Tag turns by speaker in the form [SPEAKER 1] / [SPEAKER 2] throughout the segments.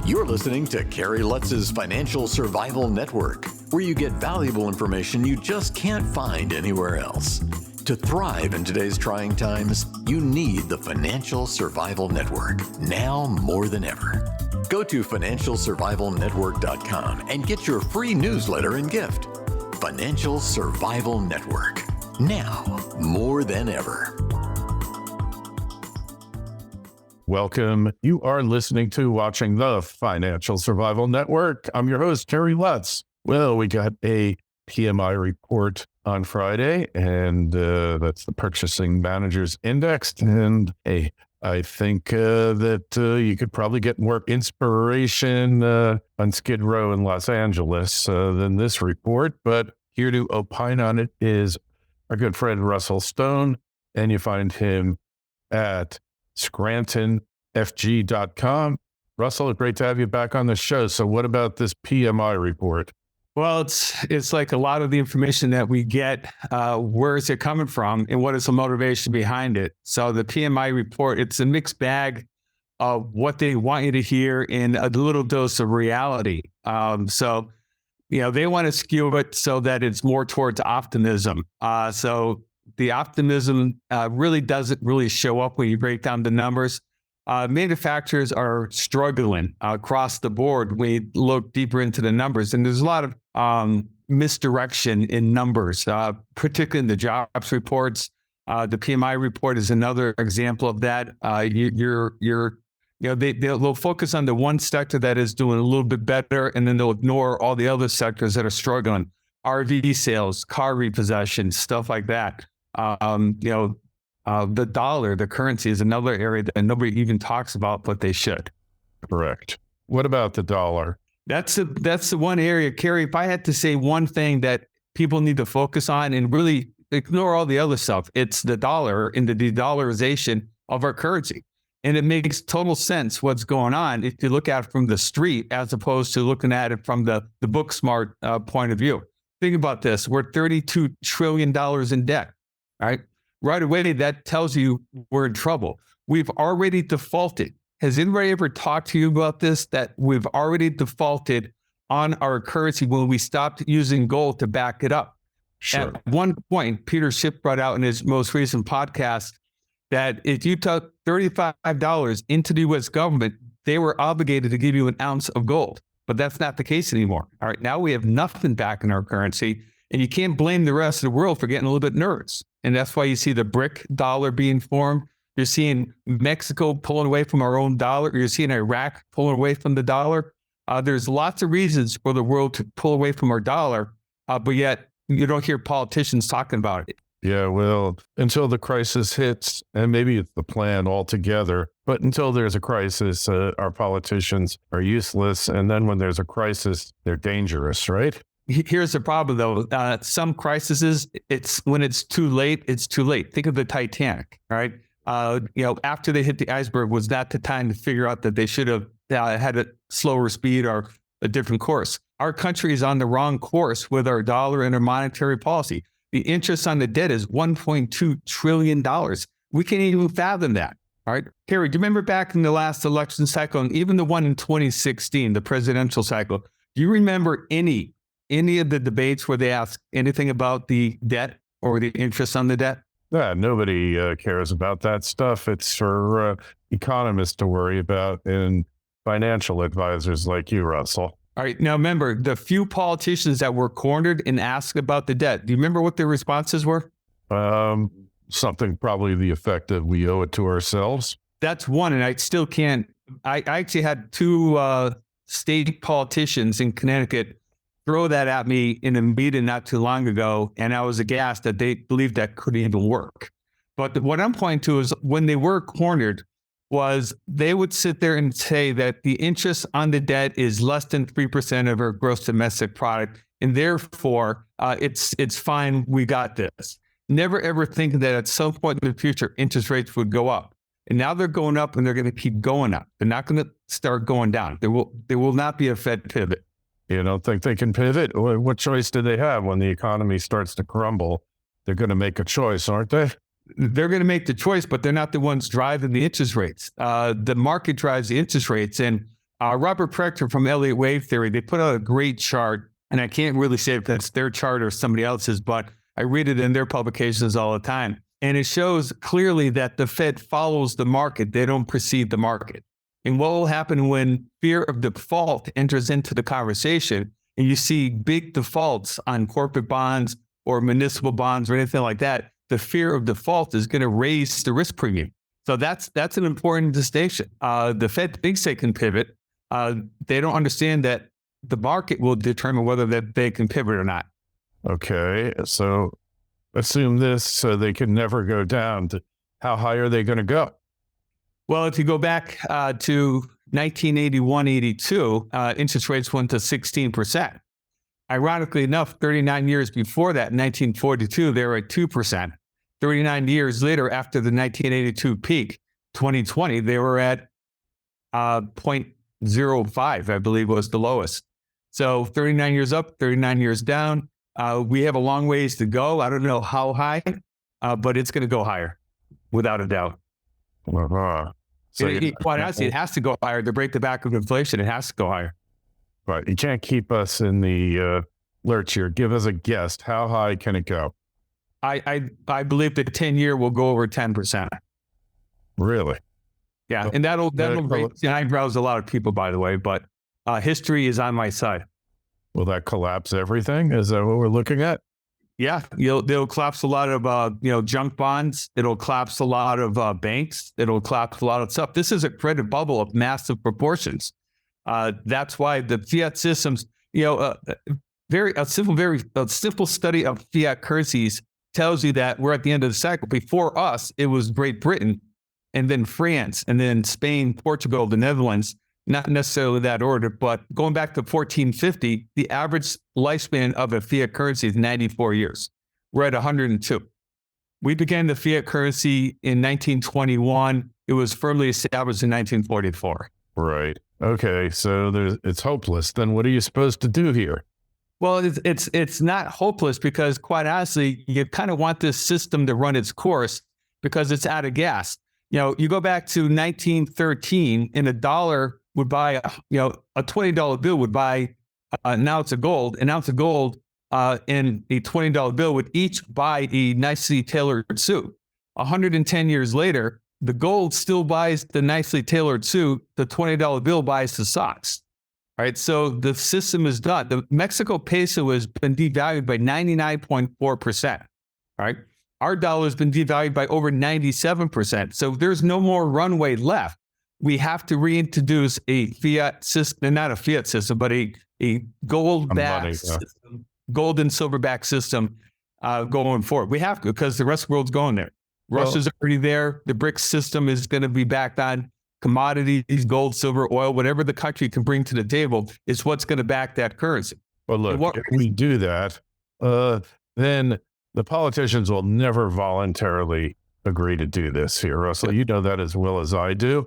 [SPEAKER 1] You're listening to Kerry Lutz's Financial Survival Network, where you get valuable information you just can't find anywhere else. To thrive in today's trying times, you need the Financial Survival Network, now more than ever. Go to financialsurvivalnetwork.com and get your free newsletter and gift. Financial Survival Network, now more than ever.
[SPEAKER 2] Welcome. You are listening to watching the Financial Survival Network. I'm your host, Kerry Lutz. Well, we got a PMI report on Friday, and that's the Purchasing Managers Index. And hey, I think that you could probably get more inspiration on Skid Row in Los Angeles than this report. But here to opine on it is our good friend Russell Stone, and you find him at ScrantonFG.com. Russell, great to have you back on the show. So what about this PMI report?
[SPEAKER 3] Well, it's like a lot of the information that we get, where is it coming from and what is the motivation behind it? So the PMI report, it's a mixed bag of what they want you to hear and a little dose of reality. So they want to skew it so that it's more towards optimism. So the optimism really doesn't really show up when you break down the numbers. Manufacturers are struggling across the board when you look deeper into the numbers. And there's a lot of misdirection in numbers, particularly in the jobs reports. The PMI report is another example of that. They'll focus on the one sector that is doing a little bit better, and then they'll ignore all the other sectors that are struggling. RV sales, car repossession, stuff like that. The dollar, the currency, is another area that nobody even talks about, but they should.
[SPEAKER 2] Correct. What about the dollar?
[SPEAKER 3] That's the one area, Kerry, if I had to say one thing that people need to focus on and really ignore all the other stuff, it's the dollar and the de-dollarization of our currency. And it makes total sense what's going on if you look at it from the street as opposed to looking at it from the book smart point of view. Think about this. We're $32 trillion in debt, right? Right away, that tells you we're in trouble. We've already defaulted. Has anybody ever talked to you about this, that we've already defaulted on our currency when we stopped using gold to back it up?
[SPEAKER 2] Sure.
[SPEAKER 3] At one point, Peter Schiff brought out in his most recent podcast that if you took $35 into the U.S. government, they were obligated to give you an ounce of gold. But that's not the case anymore. All right, now we have nothing back in our currency, and you can't blame the rest of the world for getting a little bit nervous. And that's why you see the brick dollar being formed. You're seeing Mexico pulling away from our own dollar. You're seeing Iraq pulling away from the dollar. There's lots of reasons for the world to pull away from our dollar, but yet you don't hear politicians talking about it.
[SPEAKER 2] Yeah, well, until the crisis hits, and maybe it's the plan altogether, but until there's a crisis, our politicians are useless. And then when there's a crisis, they're dangerous, right?
[SPEAKER 3] Here's the problem, though. Some crises, it's when it's too late, it's too late. Think of the Titanic, right? After they hit the iceberg, was that the time to figure out that they should have had a slower speed or a different course? Our country is on the wrong course with our dollar and our monetary policy. The interest on the debt is $1.2 trillion. We can't even fathom that. All right. Kerry, do you remember back in the last election cycle, and even the one in 2016, the presidential cycle, do you remember any of the debates where they asked anything about the debt or the interest on the debt?
[SPEAKER 2] Yeah, nobody cares about that stuff. It's for economists to worry about and financial advisors like you, Russell.
[SPEAKER 3] All right. Now, remember, the few politicians that were cornered and asked about the debt, do you remember what their responses were?
[SPEAKER 2] Something probably the effect that we owe it to ourselves.
[SPEAKER 3] That's one. And I still can't. I actually had two state politicians in Connecticut throw that at me in a meeting not too long ago. And I was aghast that they believed that couldn't even work. But what I'm pointing to is when they were cornered, was they would sit there and say that the interest on the debt is less than 3% of our gross domestic product, and therefore it's fine, we got this. Never ever thinking that at some point in the future, interest rates would go up. And now they're going up, and they're going to keep going up. They're not going to start going down. There will not be a Fed pivot.
[SPEAKER 2] You don't think they can pivot? What choice do they have when the economy starts to crumble? They're going to make a choice, aren't they?
[SPEAKER 3] They're going to make the choice, but they're not the ones driving the interest rates. The market drives the interest rates. And Robert Prechter from Elliott Wave Theory, they put out a great chart, and I can't really say if that's their chart or somebody else's, but I read it in their publications all the time. And it shows clearly that the Fed follows the market. They don't precede the market. And what will happen when fear of default enters into the conversation and you see big defaults on corporate bonds or municipal bonds or anything like that, the fear of default is going to raise the risk premium. So that's an important distinction. The Fed thinks they can pivot. They don't understand that the market will determine whether that they can pivot or not.
[SPEAKER 2] Okay, so assume this, so they can never go down. How high are they going to go?
[SPEAKER 3] Well, if you go back to 1981, 82, interest rates went to 16%. Ironically enough, 39 years before that, in 1942, they were at 2%. 39 years later, after the 1982 peak, 2020, they were at 0.05, I believe was the lowest. So 39 years up, 39 years down. We have a long ways to go. I don't know how high, but it's going to go higher, without a doubt.
[SPEAKER 2] Uh-huh. So
[SPEAKER 3] Quite honestly, it has to go higher to break the back of inflation. It has to go higher.
[SPEAKER 2] Right. You can't keep us in the lurch here. Give us a guess. How high can it go?
[SPEAKER 3] I believe the 10-year will go over 10%.
[SPEAKER 2] Really?
[SPEAKER 3] Yeah, and that'll raise the eyebrows a lot of people, by the way. But history is on my side.
[SPEAKER 2] Will that collapse everything? Is that what we're looking at?
[SPEAKER 3] Yeah, they'll collapse a lot of junk bonds. It'll collapse a lot of banks. It'll collapse a lot of stuff. This is a credit bubble of massive proportions. That's why the fiat systems, a simple study of fiat currencies tells you that we're at the end of the cycle. Before us, it was Great Britain, and then France, and then Spain, Portugal, the Netherlands. Not necessarily that order, but going back to 1450, the average lifespan of a fiat currency is 94 years. We're at 102. We began the fiat currency in 1921. It was firmly established in 1944.
[SPEAKER 2] Right. Okay. So it's hopeless. Then what are you supposed to do here?
[SPEAKER 3] Well, it's not hopeless because, quite honestly, you kind of want this system to run its course because it's out of gas. You go back to 1913, and a dollar would buy, a $20 bill would buy an ounce of gold. An ounce of gold and a $20 bill would each buy a nicely tailored suit. 110 years later, the gold still buys the nicely tailored suit. The $20 bill buys the socks. Right. So the system is done. The Mexico peso has been devalued by 99.4%. Right. Our dollar has been devalued by over 97%. So there's no more runway left. We have to reintroduce a fiat system, not a fiat system, but a gold-backed system, gold and silver-backed system going forward. We have to, because the rest of the world's going there. Russia's already there. The BRICS system is going to be backed on commodities, gold, silver, oil, whatever the country can bring to the table is what's going to back that currency.
[SPEAKER 2] Well, look, if we do that, then the politicians will never voluntarily agree to do this here, Russell. You know that as well as I do.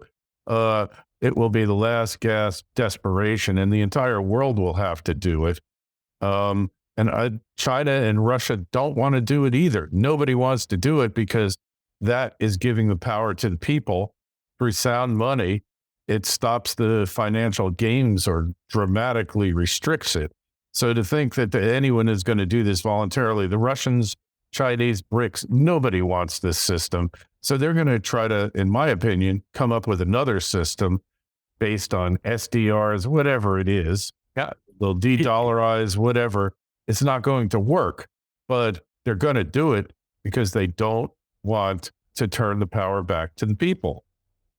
[SPEAKER 2] It will be the last gasp desperation, and the entire world will have to do it. And China and Russia don't want to do it either. Nobody wants to do it because that is giving the power to the people through sound money. It stops the financial games or dramatically restricts it. So to think that anyone is going to do this voluntarily, the Russians, Chinese, BRICS, nobody wants this system. So they're going to try to, in my opinion, come up with another system based on SDRs, whatever it is. Yeah, they'll de-dollarize, whatever. It's not going to work, but they're going to do it because they don't want to turn the power back to the people.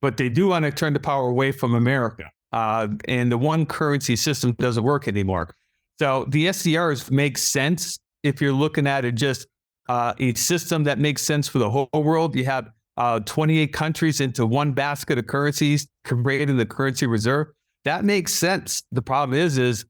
[SPEAKER 3] But they do want to turn the power away from America. And the one currency system doesn't work anymore. So the SDRs make sense if you're looking at it just a system that makes sense for the whole world. You have 28 countries into one basket of currencies creating the currency reserve. That makes sense. The problem is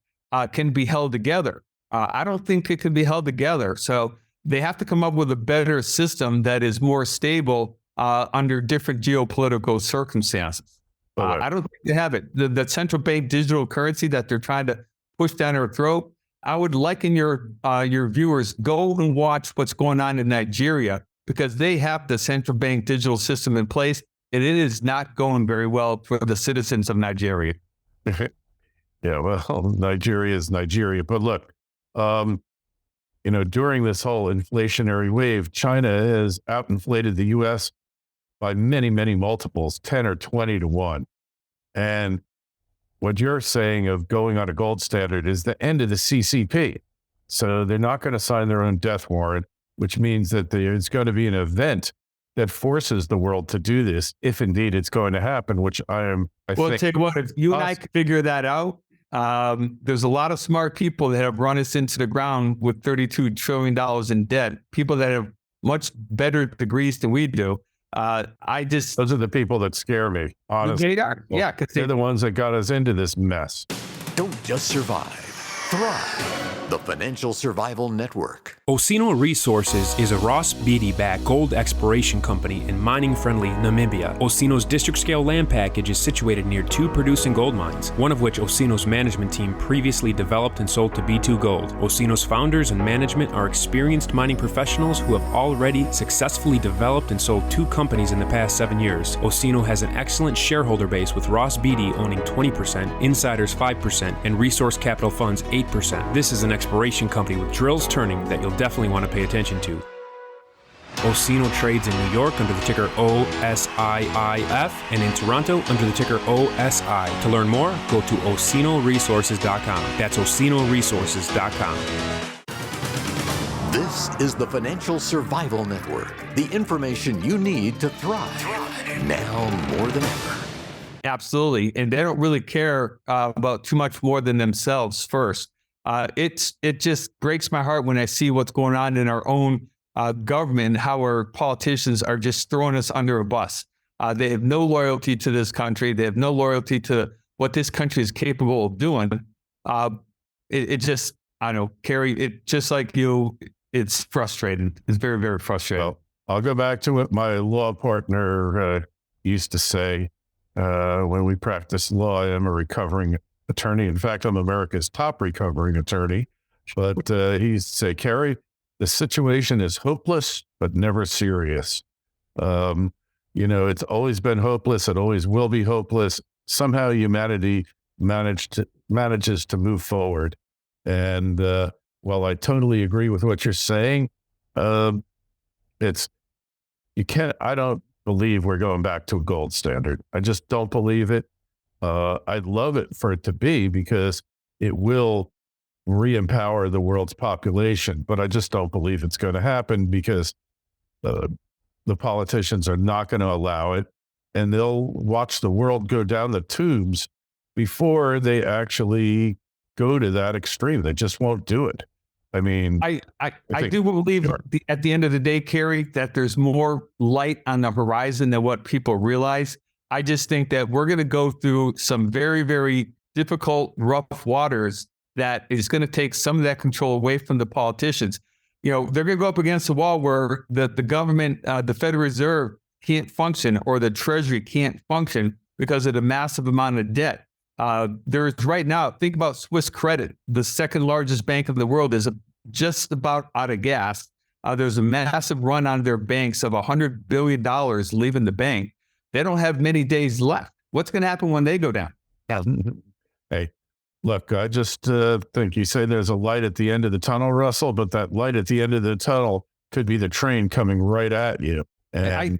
[SPEAKER 3] can be held together. I don't think it can be held together. So they have to come up with a better system that is more stable under different geopolitical circumstances. I don't think they have it. The central bank digital currency that they're trying to push down our throat, I would liken your viewers, go and watch what's going on in Nigeria, because they have the central bank digital system in place, and it is not going very well for the citizens of Nigeria.
[SPEAKER 2] Yeah, well, Nigeria is Nigeria. But look, during this whole inflationary wave, China has outinflated the US by many, many multiples, 10 or 20 to 1. And what you're saying of going on a gold standard is the end of the CCP. So they're not going to sign their own death warrant, which means that there's going to be an event that forces the world to do this, if indeed it's going to happen, which I
[SPEAKER 3] Well,
[SPEAKER 2] think.
[SPEAKER 3] take what, if you and I could figure that out, there's a lot of smart people that have run us into the ground with $32 trillion in debt, people that have much better degrees than we do.
[SPEAKER 2] Those are the people that scare me, honestly.
[SPEAKER 3] They are. Yeah, because
[SPEAKER 2] they're the ones that got us into this mess.
[SPEAKER 1] Don't just survive, thrive. The Financial Survival Network.
[SPEAKER 4] Osino Resources is a Ross Beatty-backed gold exploration company in mining-friendly Namibia. Osino's district-scale land package is situated near 2 producing gold mines, one of which Osino's management team previously developed and sold to B2 Gold. Osino's founders and management are experienced mining professionals who have already successfully developed and sold 2 companies in the past 7 years. Osino has an excellent shareholder base with Ross Beatty owning 20%, insiders 5%, and Resource Capital Funds 8%. This is an exploration company with drills turning that you'll definitely want to pay attention to. Osino trades in New York under the ticker OSIIF and in Toronto under the ticker OSI. To learn more, go to osinoresources.com. That's osinoresources.com.
[SPEAKER 1] This is the Financial Survival Network, the information you need to thrive now more than ever.
[SPEAKER 3] Absolutely. And they don't really care about too much more than themselves first. It just breaks my heart when I see what's going on in our own government and how our politicians are just throwing us under a bus. They have no loyalty to this country. They have no loyalty to what this country is capable of doing. It just, I don't know, Kerry, it just like you, it's frustrating. It's very, very frustrating.
[SPEAKER 2] Well, I'll go back to what my law partner used to say when we practiced law. I am a recovering attorney. In fact, I'm America's top recovering attorney. But he used to say, Kerry, the situation is hopeless, but never serious. It's always been hopeless. It always will be hopeless. Somehow humanity manages to move forward. And while I totally agree with what you're saying, I don't believe we're going back to a gold standard. I just don't believe it. I'd love it for it to be, because it will re-empower the world's population, but I just don't believe it's going to happen, because the politicians are not going to allow it, and they'll watch the world go down the tubes before they actually go to that extreme. They just won't do it. I mean,
[SPEAKER 3] I do believe at the end of the day, Kerry, that there's more light on the horizon than what people realize. I just think that we're going to go through some very, very difficult, rough waters that is going to take some of that control away from the politicians. They're going to go up against a wall where the government, the Federal Reserve can't function, or the Treasury can't function because of the massive amount of debt. There's right now, think about Swiss Credit, the second largest bank in the world, is just about out of gas. There's a massive run on their banks of $100 billion leaving the bank. They don't have many days left. What's going to happen when they go down?
[SPEAKER 2] Hey, look, I just think you say there's a light at the end of the tunnel, Russell, but that light at the end of the tunnel could be the train coming right at you. And,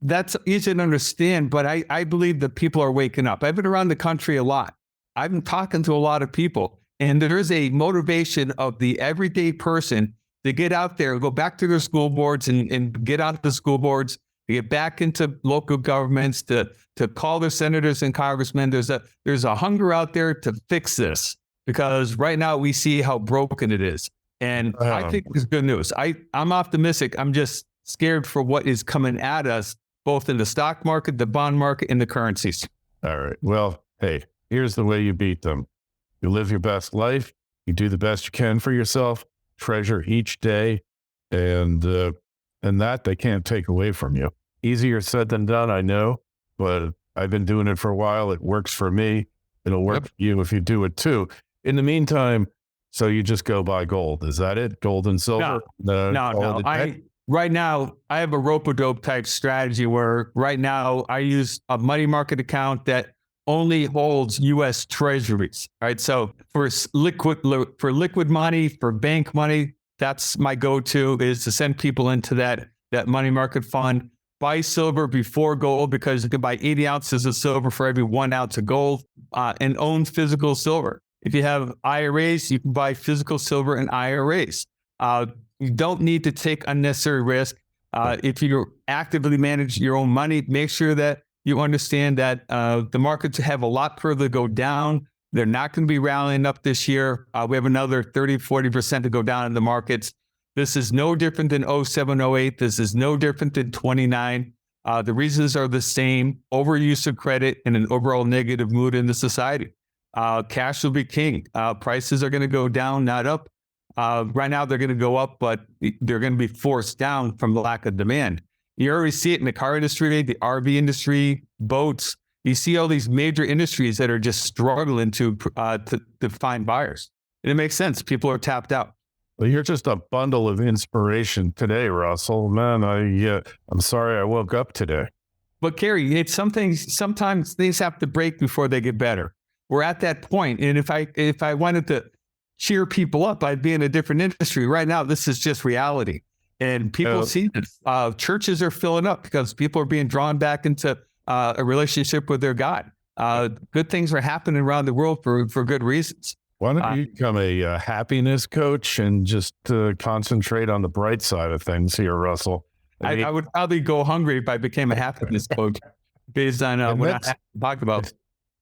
[SPEAKER 3] that's easy to understand, but I believe that people are waking up. I've been around the country a lot. I've been talking to a lot of people, and there's a motivation of the everyday person to get out there, go back to their school boards and get out the school boards, to get back into local governments, to call their senators and congressmen. There's a hunger out there to fix this, because right now we see how broken it is. And I think it's good news. I'm optimistic. I'm just scared for what is coming at us, both in the stock market, the bond market, and the currencies.
[SPEAKER 2] All right. Well, hey, here's the way you beat them. You live your best life. You do the best you can for yourself. Treasure each day. And that they can't take away from you. Easier said than done, I know, but I've been doing it for a while. It works for me. It'll work for you if you do it too. In the meantime, so you just go buy gold. Is that it? Gold and silver?
[SPEAKER 3] No. Right now, I have a rope-a-dope type strategy where right now I use a money market account that only holds U.S. Treasuries. Right. So for liquid money, for bank money, that's my go-to, is to send people into that money market fund. Buy silver before gold, because you can buy 80 ounces of silver for every 1 ounce of gold, and own physical silver. If you have IRAs, you can buy physical silver in IRAs. You don't need to take unnecessary risk. If you actively manage your own money, make sure that you understand that the markets have a lot further to go down. They're not going to be rallying up this year. We have another 30, 40% to go down in the markets. This is no different than 07, 08. This is no different than 29. The reasons are the same: overuse of credit and an overall negative mood in the society. Cash will be king. Prices are going to go down, not up. Right now, they're going to go up, but they're going to be forced down from the lack of demand. You already see it in the car industry, the RV industry, boats. You see all these major industries that are just struggling to find buyers. And it makes sense. People are tapped out.
[SPEAKER 2] Well, you're just a bundle of inspiration today, Russell. Man, I'm sorry I woke up today.
[SPEAKER 3] But Kerry, it's sometimes things have to break before they get better. We're at that point. And if I wanted to cheer people up, I'd be in a different industry. Right now, this is just reality. And people see this. Churches are filling up because people are being drawn back into a relationship with their God. Good things are happening around the world for good reasons.
[SPEAKER 2] Why don't you become a happiness coach and just concentrate on the bright side of things here, Russell?
[SPEAKER 3] I would probably go hungry if I became a happiness coach based on what I talked about.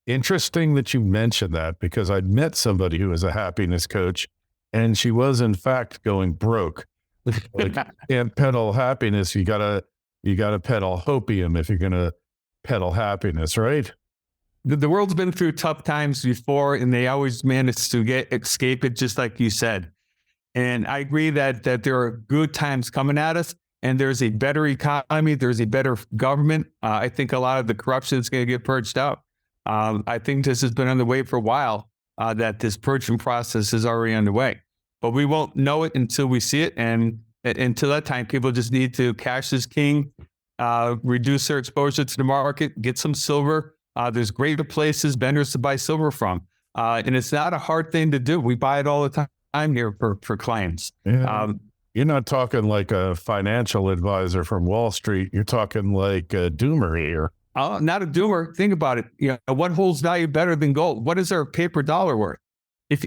[SPEAKER 2] Interesting that you mentioned that, because I'd met somebody who was a happiness coach, and she was in fact going broke. Like, you can't peddle happiness. You gotta peddle hopium if you're gonna peddle happiness, right?
[SPEAKER 3] The world's been through tough times before, and they always manage to escape it, just like you said. And I agree that there are good times coming at us, and there's a better economy, there's a better government. I think a lot of the corruption is going to get purged out. I think this has been underway for a while, that this purging process is already underway. But we won't know it until we see it. And until that time, people just need to cash is king, reduce their exposure to the market, get some silver. There's greater places, vendors to buy silver from. And it's not a hard thing to do. We buy it all the time here for clients.
[SPEAKER 2] Yeah. You're not talking like a financial advisor from Wall Street. You're talking like a doomer here.
[SPEAKER 3] Not a doomer. Think about it. What holds value better than gold? What is our paper dollar worth? If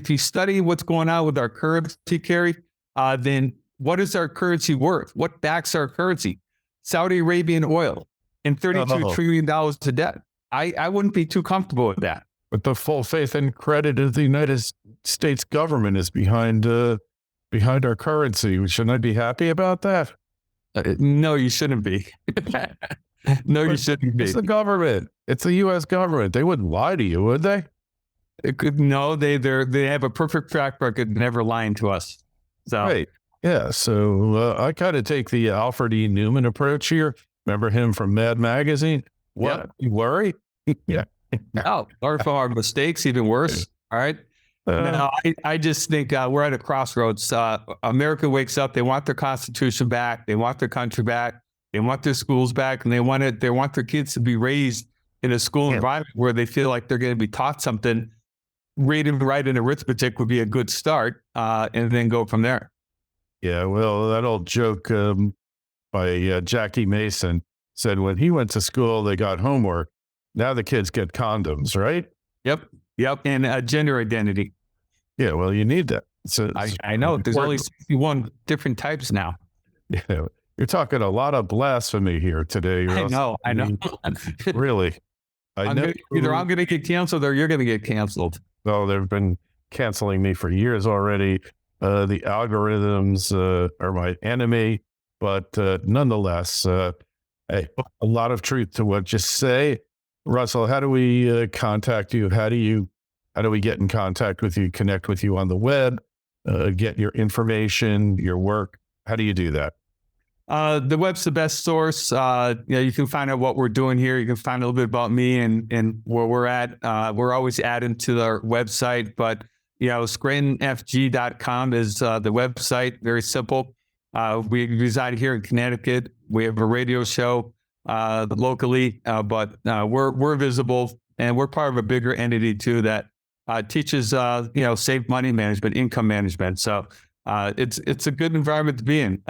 [SPEAKER 3] you study what's going on with our currency, Kerry, then what is our currency worth? What backs our currency? Saudi Arabian oil and $32 trillion to debt. I wouldn't be too comfortable with that.
[SPEAKER 2] But the full faith and credit of the United States government is behind our currency. Shouldn't I be happy about that?
[SPEAKER 3] No, you shouldn't be. No, you shouldn't be.
[SPEAKER 2] It's the government. It's the U.S. government. They wouldn't lie to you, would they?
[SPEAKER 3] No, they have a perfect track record, never lying to us. So
[SPEAKER 2] right. Yeah. So I kind of take the Alfred E. Newman approach here. Remember him from Mad Magazine? What?
[SPEAKER 3] Yep.
[SPEAKER 2] You worry? Yeah.
[SPEAKER 3] No, learn from our mistakes, even worse. All right. No, I just think we're at a crossroads. America wakes up. They want their Constitution back. They want their country back. They want their schools back, and they want their kids to be raised in a school environment where they feel like they're going to be taught something. Reading, writing, arithmetic would be a good start, and then go from there.
[SPEAKER 2] Yeah, well, that old joke by Jackie Mason said when he went to school, they got homework. Now the kids get condoms, right?
[SPEAKER 3] Yep, and gender identity.
[SPEAKER 2] Yeah, well, you need that. So
[SPEAKER 3] I know. There's only 61 different types now.
[SPEAKER 2] Yeah, you're talking a lot of blasphemy here today.
[SPEAKER 3] I know.
[SPEAKER 2] Really.
[SPEAKER 3] Either I'm going to get canceled or you're going to get canceled.
[SPEAKER 2] No, they've been canceling me for years already. The algorithms are my enemy, but nonetheless, hey, a lot of truth to what you say. Russell, how do we contact you? How do we get in contact with you, connect with you on the web, get your information, your work? How do you do that?
[SPEAKER 3] The web's the best source. You can find out what we're doing here. You can find a little bit about me and where we're at. We're always adding to our website, but ScrantonFG.com is the website. Very simple. We reside here in Connecticut. We have a radio show locally, but we're visible And we're part of a bigger entity too that teaches, safe money management, income management. So it's a good environment to be in.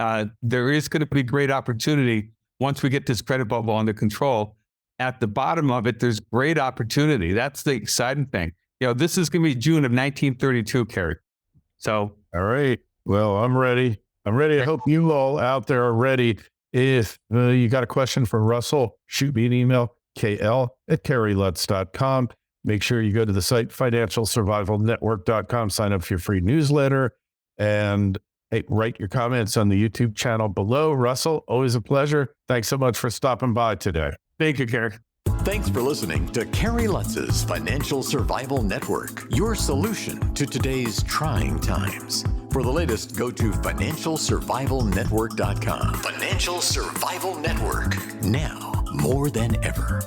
[SPEAKER 3] There is going to be great opportunity once we get this credit bubble under control. At the bottom of it, there's great opportunity. That's the exciting thing. This is going to be June of 1932, Kerry. So,
[SPEAKER 2] all right. Well, I'm ready. I hope you all out there are ready. If you got a question for Russell, shoot me an email, kl@kerrylutz.com. Make sure you go to the site, financialsurvivalnetwork.com, sign up for your free newsletter, and write your comments on the YouTube channel below. Russell, always a pleasure. Thanks so much for stopping by today.
[SPEAKER 3] Thank you, Kerry.
[SPEAKER 1] Thanks for listening to Kerry Lutz's Financial Survival Network, your solution to today's trying times. For the latest, go to financialsurvivalnetwork.com. Financial Survival Network, now more than ever.